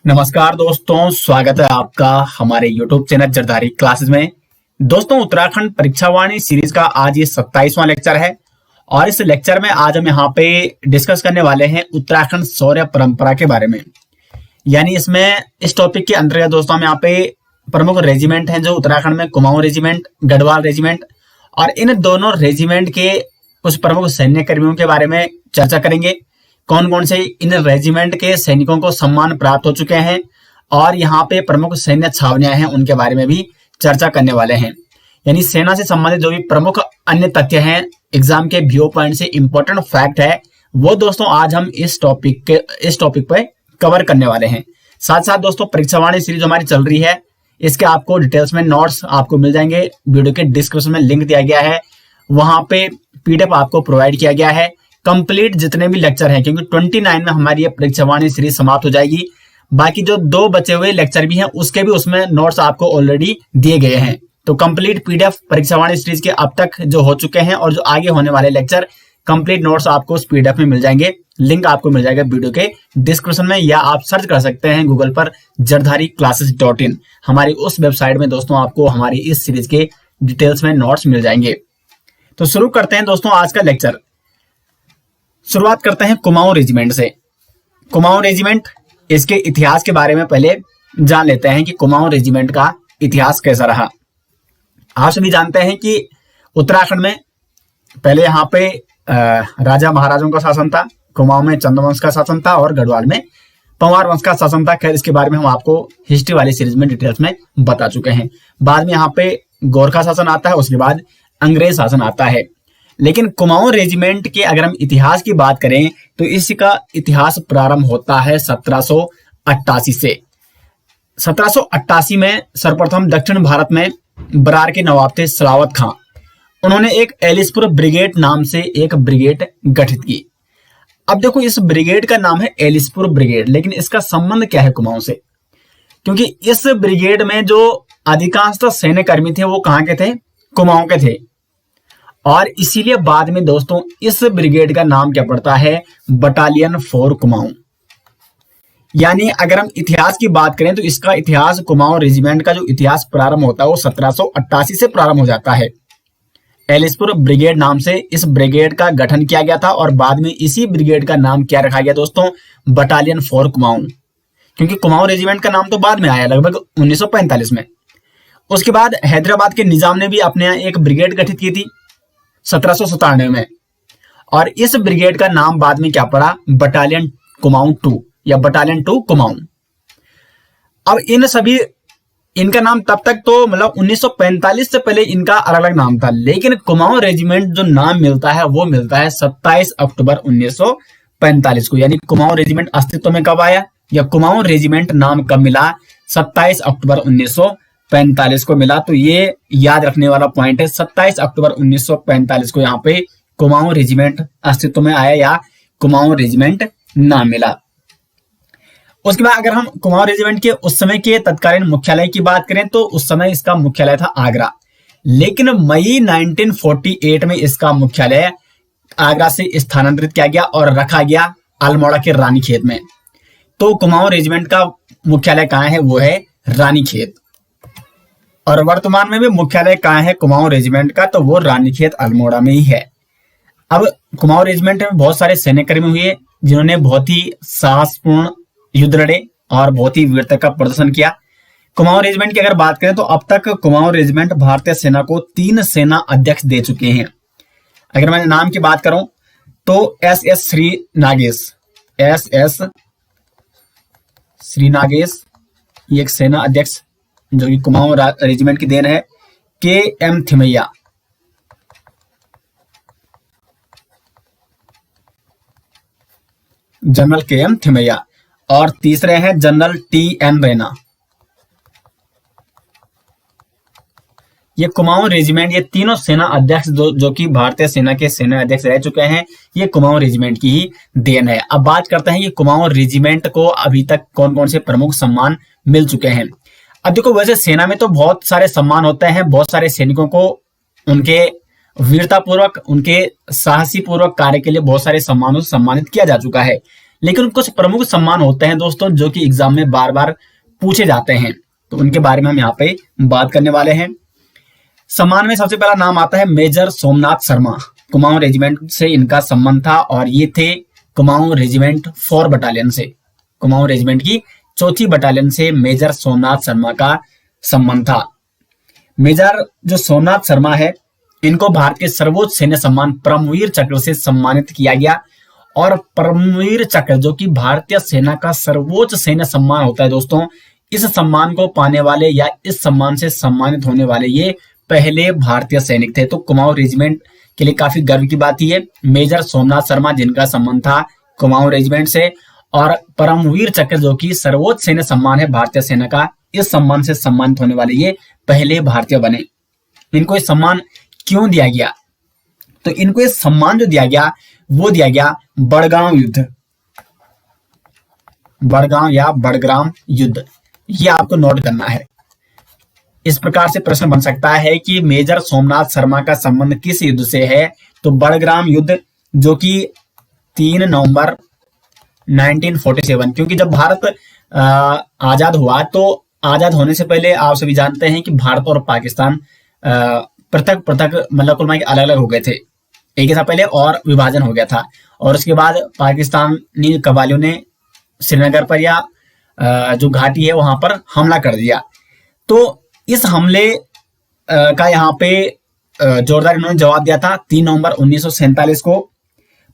नमस्कार दोस्तों, स्वागत है आपका हमारे YouTube चैनल जरदारी क्लासेस में। दोस्तों, उत्तराखंड परीक्षावाणी सीरीज का आज ये 27वां लेक्चर है और इस लेक्चर में आज हम यहाँ पे डिस्कस करने वाले हैं उत्तराखंड शौर्य परंपरा के बारे में। यानी इसमें इस टॉपिक के अंतर्गत दोस्तों हम यहाँ पे प्रमुख रेजिमेंट हैं जो उत्तराखंड में कुमाऊं रेजिमेंट, गढ़वाल रेजिमेंट और इन दोनों रेजिमेंट के कुछ प्रमुख सैन्य कर्मियों के बारे में चर्चा करेंगे। कौन कौन से इन रेजिमेंट के सैनिकों को सम्मान प्राप्त हो चुके हैं और यहाँ पे प्रमुख सैन्य छावनियां हैं उनके बारे में भी चर्चा करने वाले हैं। यानी सेना से संबंधित जो भी प्रमुख अन्य तथ्य हैं, एग्जाम के व्यू पॉइंट से इंपॉर्टेंट फैक्ट है, वो दोस्तों आज हम इस टॉपिक पे कवर करने वाले हैं। साथ साथ दोस्तों परीक्षावाणी सीरीज हमारी चल रही है, इसके आपको डिटेल्स में नोट्स आपको मिल जाएंगे। वीडियो के डिस्क्रिप्शन में लिंक दिया गया है, वहां पे पीडीएफ आपको प्रोवाइड किया गया है। कंप्लीट जितने भी लेक्चर हैं, क्योंकि 29 में हमारी ये परीक्षावाणी सीरीज समाप्त हो जाएगी। बाकी जो 2 बचे हुए लेक्चर भी हैं उसके भी उसमें नोट्स आपको ऑलरेडी दिए गए हैं। तो कंप्लीट पीडीएफ परीक्षावाणी सीरीज के अब तक जो हो चुके हैं और जो आगे होने वाले लेक्चर कंप्लीट नोट्स आपको उस पीडीएफ में मिल जाएंगे। लिंक आपको मिल जाएगा वीडियो के डिस्क्रिप्शन में, या आप सर्च कर सकते हैं गूगल पर jardhariclasses.in। हमारी उस वेबसाइट में दोस्तों आपको हमारी इस सीरीज के डिटेल्स में नोट्स मिल जाएंगे। तो शुरू करते हैं दोस्तों आज का लेक्चर। शुरुआत करते हैं कुमाऊं रेजिमेंट से। कुमाऊं रेजिमेंट, इसके इतिहास के बारे में पहले जान लेते हैं कि कुमाऊं रेजिमेंट का इतिहास कैसा रहा। आप सभी जानते हैं कि उत्तराखंड में पहले यहाँ पे राजा महाराजाओं का शासन था, कुमाऊं में चंद्रवंश का शासन था और गढ़वाल में पंवार वंश का शासन था। खैर, इसके बारे में हम आपको हिस्ट्री वाली सीरीज में डिटेल्स में बता चुके हैं। बाद में यहाँ पे गोरखा शासन आता है, उसके बाद अंग्रेज शासन आता है। लेकिन कुमाऊं रेजिमेंट के अगर हम इतिहास की बात करें तो इसका इतिहास प्रारंभ होता है 1788 से। 1788 में सर्वप्रथम दक्षिण भारत में बरार के नवाब थे सलावत खां। उन्होंने एक एलिसपुर ब्रिगेड नाम से एक ब्रिगेड गठित की। अब देखो, इस ब्रिगेड का नाम है एलिसपुर ब्रिगेड, लेकिन इसका संबंध क्या है कुमाऊं से? क्योंकि इस ब्रिगेड में जो अधिकांशतः सैन्य कर्मी थे वो कहाँ के थे? कुमाऊं के थे। और इसीलिए बाद में दोस्तों इस ब्रिगेड का नाम क्या पड़ता है? बटालियन 4 कुमाऊं। यानी अगर हम इतिहास की बात करें तो इसका इतिहास, कुमाऊं रेजिमेंट का जो इतिहास प्रारंभ होता है वो 1788 से प्रारंभ हो जाता है। एलिसपुर ब्रिगेड नाम से इस ब्रिगेड का गठन किया गया था और बाद में इसी ब्रिगेड का नाम क्या रखा गया दोस्तों? बटालियन 4 कुमाऊं। क्योंकि कुमाऊं रेजिमेंट का नाम तो बाद में आया, लगभग 1945 में। उसके बाद हैदराबाद के निजाम ने भी अपने यहाँ एक ब्रिगेड गठित की थी 1797 में, और इस ब्रिगेड का नाम बाद में क्या पड़ा? बटालियन कुमाऊं 2 या बटालियन 2 कुमाऊं। अब इनका नाम तब तक तो मतलब 1945 से पहले इनका अलग अलग नाम था, लेकिन कुमाऊं रेजिमेंट जो नाम मिलता है वो मिलता है 27 अक्टूबर 1945 को। यानी कुमाऊं रेजिमेंट अस्तित्व में कब आया या कुमाऊं रेजिमेंट नाम कब मिला? 27 अक्टूबर 1945 को मिला। तो ये याद रखने वाला पॉइंट है, 27 अक्टूबर 1945 को यहाँ पे कुमाऊं रेजिमेंट अस्तित्व में आया या कुमाऊं रेजिमेंट नाम मिला। उसके बाद अगर हम कुमाऊं रेजिमेंट के उस समय के तत्कालीन मुख्यालय की बात करें तो उस समय इसका मुख्यालय था आगरा, लेकिन मई 1948 में इसका मुख्यालय आगरा से स्थानांतरित किया गया और रखा गया अल्मोड़ा के रानीखेत में। तो कुमाऊं रेजिमेंट का मुख्यालय कहाँ है? वो है रानीखेत। और वर्तमान में भी मुख्यालय कहाँ है कुमाऊं रेजिमेंट का? तो वो रानीखेत अल्मोड़ा में ही है। अब कुमाऊं रेजिमेंट में बहुत सारे सैन्यकर्मी हुए जिन्होंने बहुत ही साहसपूर्ण युद्ध लड़े और बहुत ही वीरता का प्रदर्शन किया। कुमाऊं रेजिमेंट की अगर बात करें तो अब तक कुमाऊं रेजिमेंट भारतीय सेना को 3 सेना अध्यक्ष दे चुके हैं। अगर मैं नाम की बात करूं तो SS श्री नागेश, SS श्री नागेश ये एक सेना अध्यक्ष जो कि कुमाऊं रेजिमेंट की देन है। KM Thimayya, general KM Thimayya, और तीसरे हैं जनरल TN रैना। ये कुमाऊं रेजिमेंट, ये तीनों सेना अध्यक्ष जो कि भारतीय सेना के सेना अध्यक्ष रह चुके हैं, ये कुमाऊं रेजिमेंट की ही देन है। अब बात करते हैं कि कुमाऊं रेजिमेंट को अभी तक कौन कौन से प्रमुख सम्मान मिल चुके हैं। अब देखो, वैसे सेना में तो बहुत सारे सम्मान होते हैं, बहुत सारे सैनिकों को उनके वीरता पूर्वक, उनके साहसी पूर्वक कार्य के लिए बहुत सारे सम्मानों से सम्मानित किया जा चुका है। लेकिन कुछ प्रमुख सम्मान होते हैं दोस्तों जो कि एग्जाम में बार बार पूछे जाते हैं, तो उनके बारे में हम यहाँ पे बात करने वाले हैं। सम्मान में सबसे पहला नाम आता है मेजर सोमनाथ शर्मा। कुमाऊं रेजिमेंट से इनका संबंध था और ये थे कुमाऊं रेजिमेंट 4 बटालियन से। कुमाऊं रेजिमेंट की 4थी बटालियन से मेजर सोमनाथ शर्मा का संबंध था। मेजर जो सोमनाथ शर्मा है, इनको भारत के सर्वोच्च सैन्य सम्मान परमवीर चक्र से सम्मानित किया गया। और परमवीर चक्र जो कि भारतीय सेना का सर्वोच्च सैन्य सम्मान होता है दोस्तों, इस सम्मान को पाने वाले या इस सम्मान से सम्मानित होने वाले ये पहले भारतीय सैनिक थे। तो कुमाऊं रेजिमेंट के लिए काफी गर्व की बात ही है। मेजर सोमनाथ शर्मा जिनका संबंध था कुमाऊं रेजिमेंट से, और परमवीर चक्र जो कि सर्वोच्च सैन्य सम्मान है भारतीय सेना का, इस सम्मान से सम्मानित होने वाले ये पहले भारतीय बने। इनको ये सम्मान क्यों दिया गया? तो इनको ये सम्मान जो दिया गया वो दिया गया बड़गांव युद्ध, बड़गांव या बड़ग्राम युद्ध, ये आपको नोट करना है। इस प्रकार से प्रश्न बन सकता है कि मेजर सोमनाथ शर्मा का संबंध किस युद्ध से है? तो बड़ग्राम युद्ध जो कि 3 नवंबर 1947, क्योंकि जब भारत आजाद हुआ तो आजाद होने से पहले आप सभी जानते हैं कि भारत और पाकिस्तान पृथक पृथक मतलब कुल मिला के अलग अलग हो गए थे एक साल पहले, और विभाजन हो गया था। और उसके बाद पाकिस्तानी कबालियों ने श्रीनगर पर या जो घाटी है वहां पर हमला कर दिया। तो इस हमले का यहाँ पे जोरदार इन्होंने जवाब दिया था। 3 नवंबर 1947 को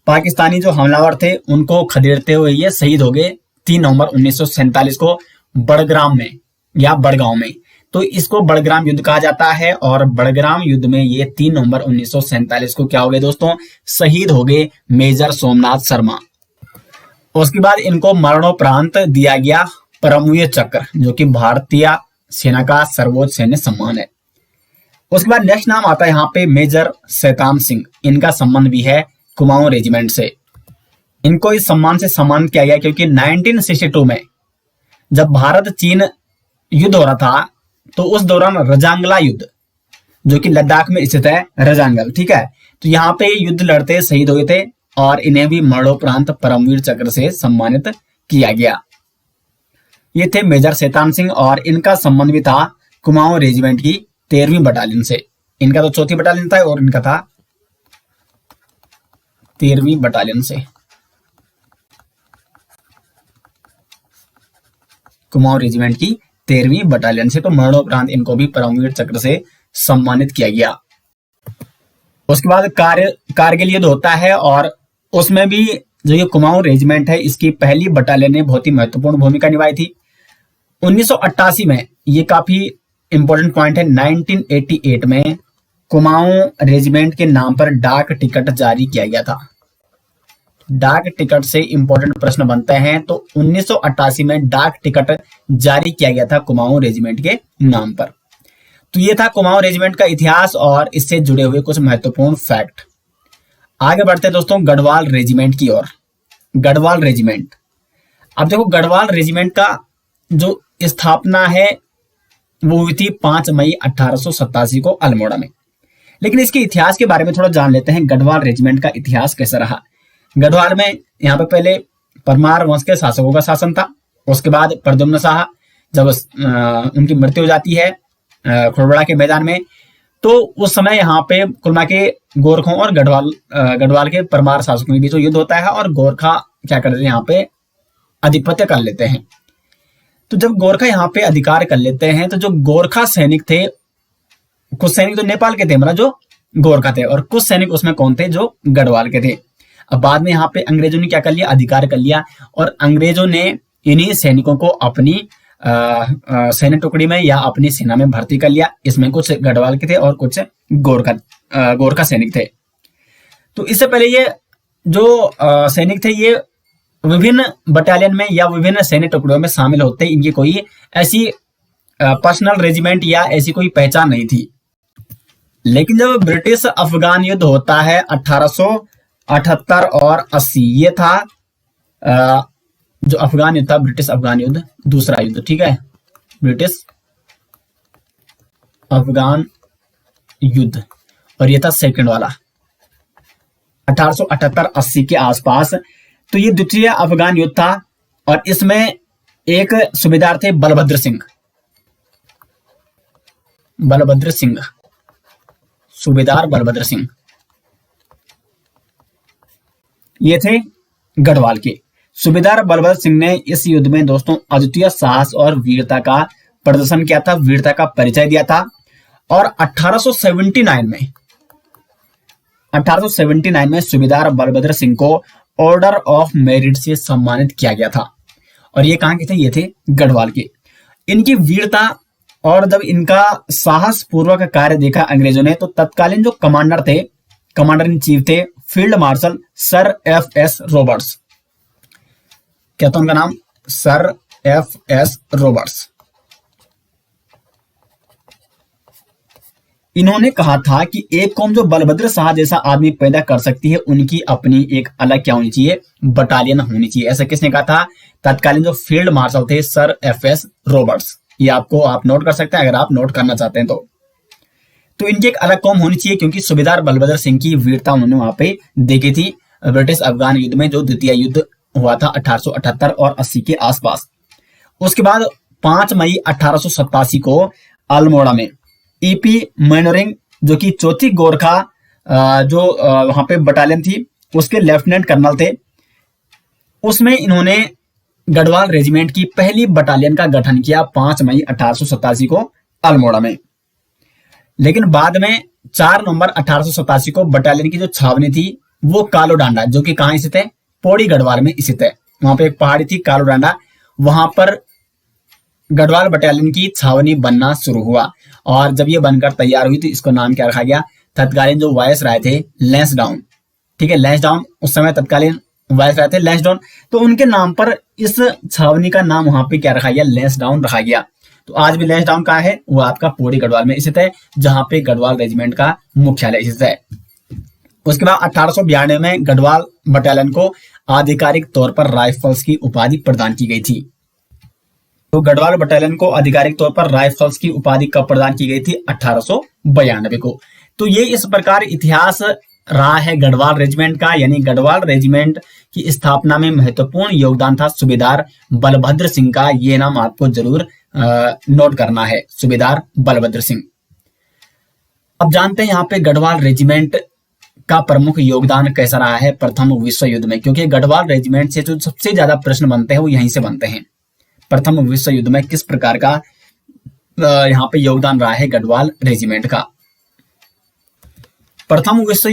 पाकिस्तानी जो हमलावर थे उनको खदेड़ते हुए ये शहीद हो गए 3 नवंबर 1947 को बड़ग्राम में या बड़गांव में। तो इसको बड़ग्राम युद्ध कहा जाता है। और बड़ग्राम युद्ध में ये 3 नवंबर 1947 को क्या हो गए दोस्तों? शहीद हो गए मेजर सोमनाथ शर्मा। उसके बाद इनको मरणोपरांत दिया गया परमवीर चक्र जो कि भारतीय सेना का सर्वोच्च सैन्य सम्मान है। उसके बाद नेक्स्ट नाम आता है यहाँ पे मेजर शैतान सिंह। इनका संबंध भी है कुमाऊं रेजिमेंट से। इनको इस सम्मान से सम्मानित किया गया क्योंकि 1962 में जब भारत चीन युद्ध हो रहा था तो उस दौरान रजांगला युद्ध जो कि लद्दाख में स्थित है, रजांगल, ठीक है, तो यहाँ पे युद्ध लड़ते शहीद हुए थे और इन्हें भी मरणोपरांत परमवीर चक्र से सम्मानित किया गया। ये थे मेजर शैतान सिंह और इनका संबंध भी था कुमाऊं रेजिमेंट की 13वीं बटालियन से। इनका तो 4थी बटालियन था और इनका था 13वीं बटालियन से। कुमाऊं रेजिमेंट की 13वीं बटालियन से। तो मरणोपरांत इनको भी परमवीर चक्र से सम्मानित किया गया। उसके बाद कारगिल युद्ध होता है और उसमें भी जो ये कुमाऊं रेजिमेंट है इसकी पहली बटालियन ने बहुत ही महत्वपूर्ण भूमिका निभाई थी। 1988 में, ये काफी इंपॉर्टेंट पॉइंट है, 1988 में कुमाऊं रेजिमेंट के नाम पर डाक टिकट जारी किया गया था। डाक टिकट से इंपॉर्टेंट प्रश्न बनते हैं। तो 1988 में डाक टिकट जारी किया गया था कुमाऊं रेजिमेंट के नाम पर। तो ये था कुमाऊं रेजिमेंट का इतिहास और इससे जुड़े हुए कुछ महत्वपूर्ण फैक्ट। आगे बढ़ते हैं दोस्तों गढ़वाल रेजिमेंट की ओर। गढ़वाल रेजिमेंट, अब देखो गढ़वाल रेजिमेंट का जो स्थापना है वो हुई थी 5 मई 1887 को अल्मोड़ा में। लेकिन इसके इतिहास के बारे में थोड़ा जान लेते हैं। गढ़वाल रेजिमेंट का इतिहास कैसा रहा। गढ़वाल में यहाँ पे पहले परमार वंश के शासकों का शासन था। उसके बाद प्रद्युम्न शाह जब उनकी मृत्यु हो जाती है खुड़बड़ा के मैदान में, तो उस समय यहाँ पे कुलमा के गोरखों और गढ़वाल के परमार शासकों के बीच युद्ध होता है और गोरखा क्या करते हैं यहाँ पे आधिपत्य कर लेते हैं। तो जब गोरखा यहाँ पे अधिकार कर लेते हैं तो जो गोरखा सैनिक थे, कुछ सैनिक तो नेपाल के थे, मतलब जो गोरखा थे, और कुछ सैनिक उसमें कौन थे? जो गढ़वाल के थे। अब बाद में यहाँ पे अंग्रेजों ने क्या कर लिया? अधिकार कर लिया और अंग्रेजों ने इन्हीं सैनिकों को अपनी सैन्य टुकड़ी में या अपनी सेना में भर्ती कर लिया। इसमें कुछ गढ़वाल के थे और कुछ गोरखा सैनिक थे। तो इससे पहले ये जो सैनिक थे ये विभिन्न बटालियन में या विभिन्न सैन्य टुकड़ियों में शामिल होते। इनकी कोई ऐसी पर्सनल रेजिमेंट या ऐसी कोई पहचान नहीं थी। लेकिन जब ब्रिटिश अफगान युद्ध होता है 1878 और 80, ये था जो अफगान युद्ध था, ब्रिटिश अफगान युद्ध, दूसरा युद्ध, ठीक है, ब्रिटिश अफगान युद्ध, और ये था सेकंड वाला 1878-80 के आसपास तो ये द्वितीय अफगान युद्ध था और इसमें एक सूबेदार थे बलभद्र सिंह। बलभद्र सिंह, सूबेदार बलभद्र सिंह, ये थे गढ़वाल के। सूबेदार बलभद्र सिंह ने इस युद्ध में दोस्तों अद्वितीय साहस और वीरता का प्रदर्शन किया था, वीरता का परिचय दिया था। और 1879 में सूबेदार बलभद्र सिंह को ऑर्डर ऑफ मेरिट से सम्मानित किया गया था। और ये कहां के थे? ये थे गढ़वाल के। इनकी वीरता और जब इनका साहस पूर्वक कार्य देखा अंग्रेजों ने, तो तत्कालीन जो कमांडर थे, कमांडर इन चीफ थे फील्ड मार्शल सर एफ.एस. रॉबर्ट्स। क्या था उनका नाम? सर एफ.एस. रॉबर्ट्स। इन्होंने कहा था कि एक कौम जो बलभद्र शाह जैसा आदमी पैदा कर सकती है, उनकी अपनी एक अलग क्या होनी चाहिए? बटालियन होनी चाहिए। ऐसा किसने कहा था? तत्कालीन जो फील्ड मार्शल थे सर एफ.एस. रॉबर्ट्स। ये आपको आप नोट कर सकते हैं अगर आप नोट करना चाहते हैं तो इनकी एक अलग कौम होनी चाहिए, क्योंकि सूबेदार बलभद्र सिंह की वीरता उन्होंने वहां पे देखी थी ब्रिटिश अफगान युद्ध में, जो द्वितीय युद्ध हुआ था 1878 और 80 के आसपास। उसके बाद 5 मई 1887 को अल्मोड़ा में ईपी मैनोरिंग, जो कि चौथी गोरखा जो वहां पे बटालियन थी, उसके लेफ्टिनेंट कर्नल थे, उसमें इन्होंने गढ़वाल रेजिमेंट की पहली बटालियन का गठन किया 5 मई 1887 को अल्मोड़ा में। लेकिन बाद में 4 नवंबर 1887 को बटालियन की जो छावनी थी वो कालो डांडा, जो कि कहां स्थित है? पौड़ी गढ़वाल में स्थित है। वहां पे एक पहाड़ी थी कालो डांडा, वहां पर गढ़वाल बटालियन की छावनी बनना शुरू हुआ। और जब ये बनकर तैयार हुई तो इसको नाम क्या रखा गया? तत्कालीन जो वायसराय थे लैंसडाउन, ठीक है, लैंसडाउन उस समय तत्कालीन वायसराय थे लैंसडाउन, तो उनके नाम पर इस छावनी का नाम वहां पे क्या रखा गया? लैंसडाउन रखा गया। तो आज भी लैंसडाउन कहाँ है? वो आपका पौड़ी गढ़वाल में स्थित है, जहां पे गढ़वाल रेजिमेंट का मुख्यालय स्थित है। उसके बाद 1892 में गढ़वाल बटालियन को आधिकारिक तौर पर राइफल्स की उपाधि प्रदान की गई थी। तो गढ़वाल बटालियन को आधिकारिक तौर पर राइफल्स की उपाधि कब प्रदान की गई थी? 1892 को। तो ये इस प्रकार इतिहास रहा है गढ़वाल रेजिमेंट का, यानी गढ़वाल रेजिमेंट की स्थापना में महत्वपूर्ण योगदान था सूबेदार बलभद्र सिंह का। ये नाम आपको जरूर नोट करना है, सूबेदार बलभद्र सिंह। अब जानते हैं यहाँ पे गढ़वाल रेजिमेंट का प्रमुख योगदान कैसा रहा है प्रथम विश्व युद्ध में, क्योंकि गढ़वाल रेजिमेंट से जो सबसे ज्यादा प्रश्न बनते हैं वो यहीं से बनते हैं। प्रथम विश्व युद्ध में किस प्रकार का यहाँ पे योगदान रहा है गढ़वाल रेजिमेंट का? प्रथम विश्व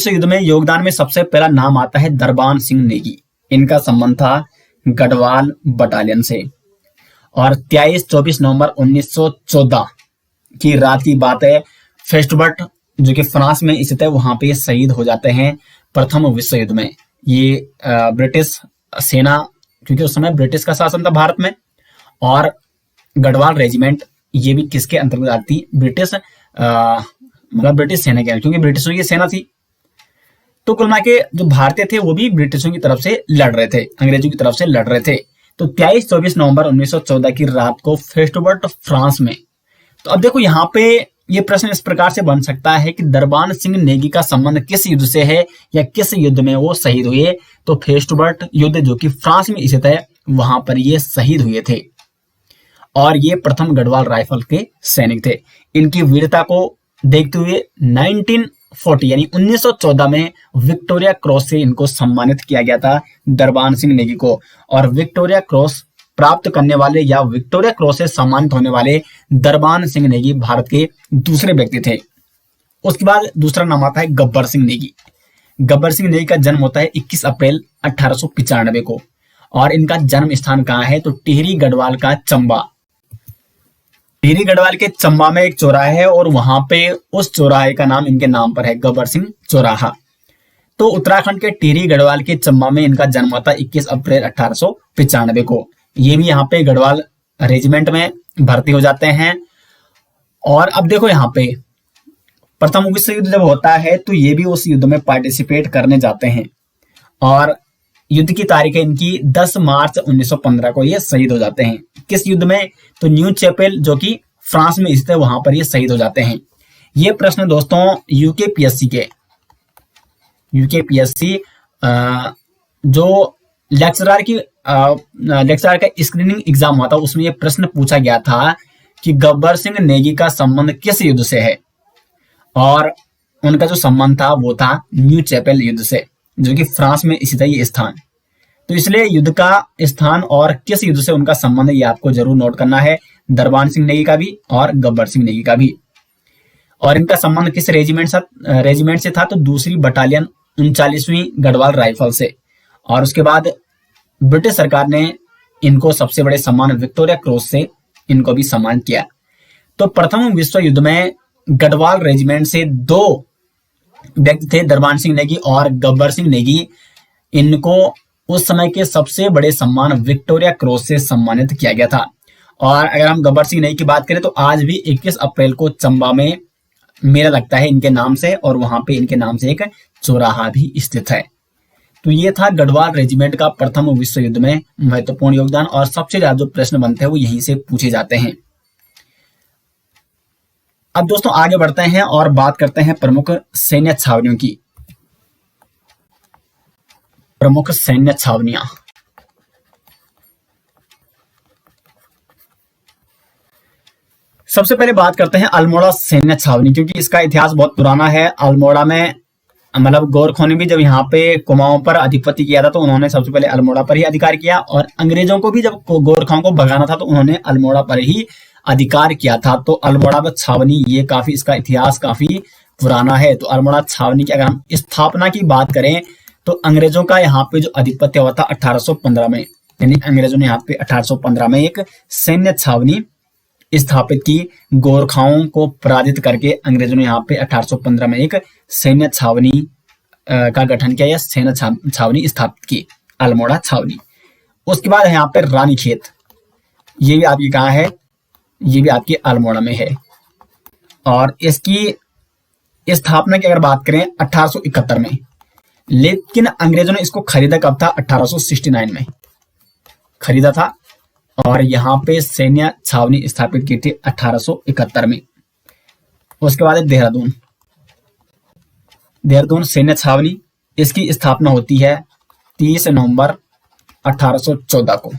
युद्ध में योगदान में सबसे पहला नाम आता है दरबान सिंह नेगी। इनका संबंध था गढ़वाल बटालियन से। और 23-24 नवंबर 1914 की रात की बात है, फेस्टबर्ट जो कि फ्रांस में स्थित है, वहां पे शहीद हो जाते हैं प्रथम विश्व युद्ध में। ये ब्रिटिश सेना, क्योंकि उस समय ब्रिटिश का शासन था भारत में, और गढ़वाल रेजिमेंट ये भी किसके अंतर्गत आती? ब्रिटिश मतलब ब्रिटिश सेना के, क्योंकि ब्रिटिशों की सेना थी। तो कुल मिला के जो भारतीय थे वो भी ब्रिटिशों की तरफ से लड़ रहे थे, अंग्रेजों की तरफ से लड़ रहे थे। तो 23-24 नवंबर 1914 की रात को फेस्टबर्ट फ्रांस में। तो अब देखो यहाँ पे ये प्रश्न इस प्रकार से बन सकता है कि दरबान सिंह नेगी का संबंध किस युद्ध से है या किस युद्ध में वो शहीद हुए? तो फेस्टबर्ट युद्ध जो कि फ्रांस में स्थित है, वहां पर ये शहीद हुए थे। और ये प्रथम गढ़वाल राइफल के सैनिक थे। इनकी वीरता को देखते हुए 1940 यानी 1914 में विक्टोरिया क्रॉस से इनको सम्मानित किया गया था दरबान सिंह नेगी को। और विक्टोरिया क्रॉस प्राप्त करने वाले या विक्टोरिया क्रॉस से सम्मानित होने वाले दरबान सिंह नेगी भारत के दूसरे व्यक्ति थे। उसके बाद दूसरा नाम आता है गब्बर सिंह नेगी। गब्बर सिंह नेगी का जन्म होता है 21 अप्रैल 1895 को। और इनका जन्म स्थान कहाँ है? तो टिहरी गढ़वाल का चंबा। टिहरी गढ़वाल के चंबा में एक चौराहा है और वहां पे उस चौराहे का नाम इनके नाम पर है, गब्बर सिंह चौराहा। तो उत्तराखंड के टिहरी गढ़वाल के चंबा में इनका जन्म हुआ था 21 अप्रैल 1895 को। ये भी यहाँ पे गढ़वाल रेजिमेंट में भर्ती हो जाते हैं। और अब देखो यहाँ पे प्रथम विश्व युद्ध जब होता है तो ये भी उस युद्ध में पार्टिसिपेट करने जाते हैं। और युद्ध की तारीख है इनकी 10 मार्च 1915 को ये शहीद हो जाते हैं। किस युद्ध में? तो न्यू चैपेल जो कि फ्रांस में स्थित है, वहां पर ये शहीद हो जाते हैं। ये प्रश्न दोस्तों यूकेपीएससी जो लेक्चरर की लेक्चरर का स्क्रीनिंग एग्जाम हुआ था उसमें यह प्रश्न पूछा गया था कि गब्बर सिंह नेगी का संबंध किस युद्ध से है, और उनका जो संबंध था वो था न्यू चैपेल युद्ध से, जो कि फ्रांस में स्थित है ये स्थान। तो इसलिए युद्ध का स्थान और किस युद्ध से उनका संबंध है ये आपको जरूर नोट करना है, दरबान सिंह नेगी का भी और गब्बर सिंह नेगी का भी। और इनका संबंध किस रेजिमेंट से था, तो दूसरी बटालियन 39वीं गढ़वाल राइफल से। और उसके बाद ब्रिटिश सरकार ने इनको सबसे बड़े सम्मान विक्टोरिया क्रॉस से इनको भी सम्मान किया। तो प्रथम विश्व युद्ध में गढ़वाल रेजिमेंट से 2 व्यक्ति थे, दरबान सिंह नेगी और गब्बर सिंह नेगी। इनको उस समय के सबसे बड़े सम्मान विक्टोरिया क्रॉस से सम्मानित किया गया था। और अगर हम गब्बर सिंह नेगी की बात करें तो आज भी 21 अप्रैल को चंबा में मेला लगता है इनके नाम से, और वहां पे इनके नाम से एक चौराहा भी स्थित है। तो ये था गढ़वाल रेजिमेंट का प्रथम विश्व युद्ध में महत्वपूर्ण योगदान, और सबसे ज्यादा जो प्रश्न बनते हैं वो यहीं से पूछे जाते हैं। अब दोस्तों आगे बढ़ते हैं और बात करते हैं प्रमुख सैन्य छावनियों की। प्रमुख सैन्य छावनियां, सबसे पहले बात करते हैं अल्मोड़ा सैन्य छावनी, क्योंकि इसका इतिहास बहुत पुराना है। अल्मोड़ा में मतलब गोरखों ने भी जब यहाँ पे कुमाऊं पर अधिपत्य किया था तो उन्होंने सबसे पहले अल्मोड़ा पर ही अधिकार किया, और अंग्रेजों को भी जब गोरखों को भगाना था तो उन्होंने अल्मोड़ा पर ही अधिकार किया था। तो अल्मोड़ा में छावनी ये काफी, इसका इतिहास काफी पुराना है। तो अल्मोड़ा छावनी की अगर हम स्थापना की बात करें तो अंग्रेजों का यहाँ पे जो अधिपत्य हुआ था 1815 में, यानी अंग्रेजों ने यहाँ पे 1815 में एक सैन्य छावनी स्थापित की। गोरखाओं को पराजित करके अंग्रेजों ने यहाँ पे 1815 में एक सैन्य छावनी का गठन किया, या सैन्य छावनी स्थापित की, अल्मोड़ा छावनी। उसके बाद यहाँ पे रानीखेत, ये भी आपकी कहाँ है, ये भी आपकी अल्मोड़ा में है। और इसकी स्थापना की अगर बात करें 1871 में, लेकिन अंग्रेजों ने इसको खरीदा कब था, 1869 में खरीदा था, और यहाँ पे सैन्य छावनी स्थापित की थी 1871 में। उसके बाद देहरादून, देहरादून सैन्य छावनी, इसकी स्थापना होती है 30 नवंबर 1814 को,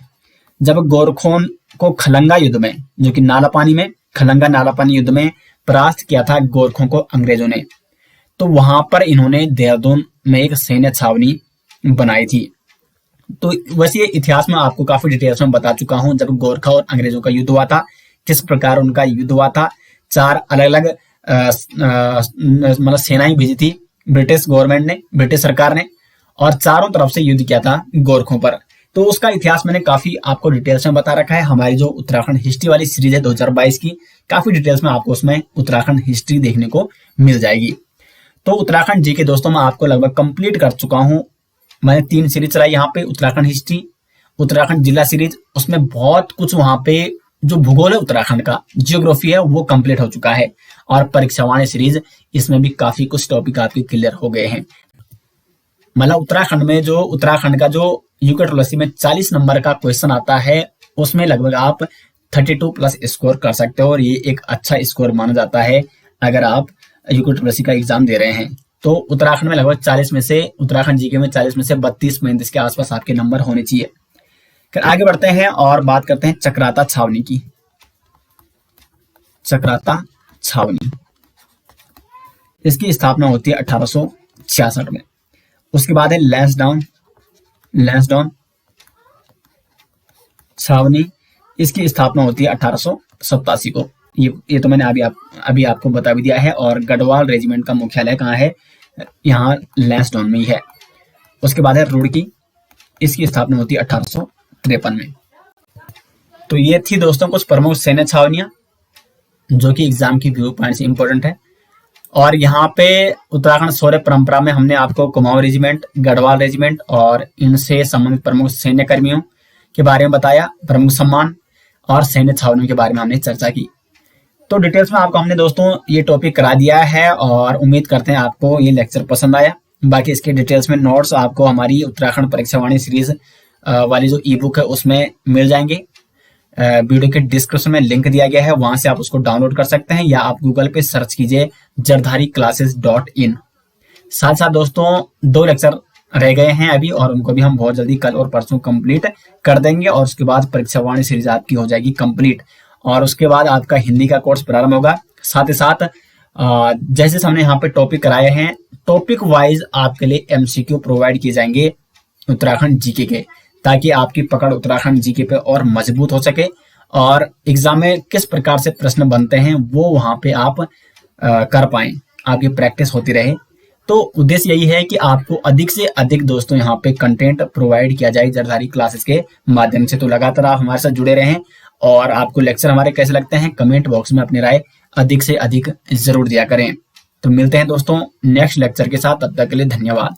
जब गोरखों को खलंगा युद्ध में, जो कि नालापानी में, खलंगा नालापानी युद्ध में परास्त किया था गोरखों को अंग्रेजों ने, तो वहां पर इन्होंने देहरादून में एक सैन्य छावनी बनाई थी। तो वैसे ये इतिहास में आपको काफी डिटेल्स में बता चुका हूं, जब गोरखा और अंग्रेजों का युद्ध हुआ था, किस प्रकार उनका युद्ध हुआ था। 4 अलग अलग मतलब सेनाएं भेजी थी ब्रिटिश गवर्नमेंट ने, ब्रिटिश सरकार ने, और चारों तरफ से युद्ध किया था गोरखों पर। तो उसका इतिहास मैंने काफी आपको डिटेल्स में बता रखा है। हमारी जो उत्तराखंड हिस्ट्री वाली सीरीज है 2022 की, काफी डिटेल्स में आपको उसमें उत्तराखंड हिस्ट्री देखने को मिल जाएगी। तो उत्तराखंड जी के दोस्तों मैं आपको लगभग कंप्लीट कर चुका हूं। मैंने 3 सीरीज चलाई यहाँ पे, उत्तराखंड हिस्ट्री, उत्तराखंड जिला सीरीज, उसमें बहुत कुछ वहां पे जो भूगोल है उत्तराखंड का, जियोग्राफी है, वो कंप्लीट हो चुका है। और परीक्षावाणी सीरीज, इसमें भी काफी कुछ टॉपिक आपके क्लियर हो गए हैं। मतलब उत्तराखंड का जो यूके में 40 नंबर का क्वेश्चन आता है, उसमें लगभग आप 32 प्लस स्कोर कर सकते हो, और ये एक अच्छा स्कोर माना जाता है अगर आप यूके का एग्जाम दे रहे हैं। तो उत्तराखंड में लगभग 40 में से, उत्तराखंड जीके में 40 में से 32-35 के आसपास आपके नंबर होने चाहिए। फिर आगे बढ़ते हैं और बात करते हैं चक्राता छावनी की। चक्राता छावनी, इसकी स्थापना होती है 1866 में। उसके बाद है लैंसडाउन छावनी, इसकी स्थापना होती है 1887 को। ये तो मैंने अभी आपको बता भी दिया है। और गढ़वाल रेजिमेंट का मुख्यालय कहाँ है, यहाँ लैंसडाउन में ही है। उसके बाद है रुड़की, इसकी स्थापना होती है 1853 में। तो ये थी दोस्तों कुछ प्रमुख सैन्य छावनियां जो कि एग्जाम की व्यू पॉइंट से इंपॉर्टेंट है। और यहाँ पे उत्तराखंड शौर्य परंपरा में हमने आपको कुमाऊं रेजिमेंट, गढ़वाल रेजिमेंट और इनसे संबंधित प्रमुख सैन्य कर्मियों के बारे में बताया, प्रमुख सम्मान और सैन्य छावनियों के बारे में हमने चर्चा की। तो डिटेल्स में आपको हमने दोस्तों ये टॉपिक करा दिया है, और उम्मीद करते हैं आपको ये लेक्चर पसंद आया। बाकी इसके डिटेल्स में नोट्स आपको हमारी उत्तराखंड परीक्षावाणी सीरीज वाली जो ई बुक है उसमें मिल जाएंगे। वीडियो के डिस्क्रिप्शन में लिंक दिया गया है, वहां से आप उसको डाउनलोड कर सकते हैं, या आप गूगल पे सर्च कीजिए जरधारी classes.in। साथ साथ दोस्तों 2 लेक्चर रह गए हैं अभी, और उनको भी हम बहुत जल्दी कल और परसों कंप्लीट कर देंगे, और उसके बाद परीक्षा वाणी सीरीज आपकी हो जाएगी कंप्लीट, और उसके बाद आपका हिंदी का कोर्स प्रारंभ होगा। साथ ही साथ जैसे हमने यहाँ पे टॉपिक कराए हैं, टॉपिक वाइज आपके लिए एमसीक्यू प्रोवाइड किए जाएंगे उत्तराखंड जीके के, ताकि आपकी पकड़ उत्तराखंड जीके पे और मजबूत हो सके, और एग्जाम में किस प्रकार से प्रश्न बनते हैं वो वहां पे आप कर पाए, आपकी प्रैक्टिस होती रहे। तो उद्देश्य यही है कि आपको अधिक से अधिक दोस्तों यहाँ पे कंटेंट प्रोवाइड किया जाए जरदारी क्लासेस के माध्यम से। तो लगातार आप हमारे साथ जुड़े रहें, और आपको लेक्चर हमारे कैसे लगते हैं कमेंट बॉक्स में अपनी राय अधिक से अधिक जरूर दिया करें। तो मिलते हैं दोस्तों नेक्स्ट लेक्चर के साथ, तब तक के लिए धन्यवाद।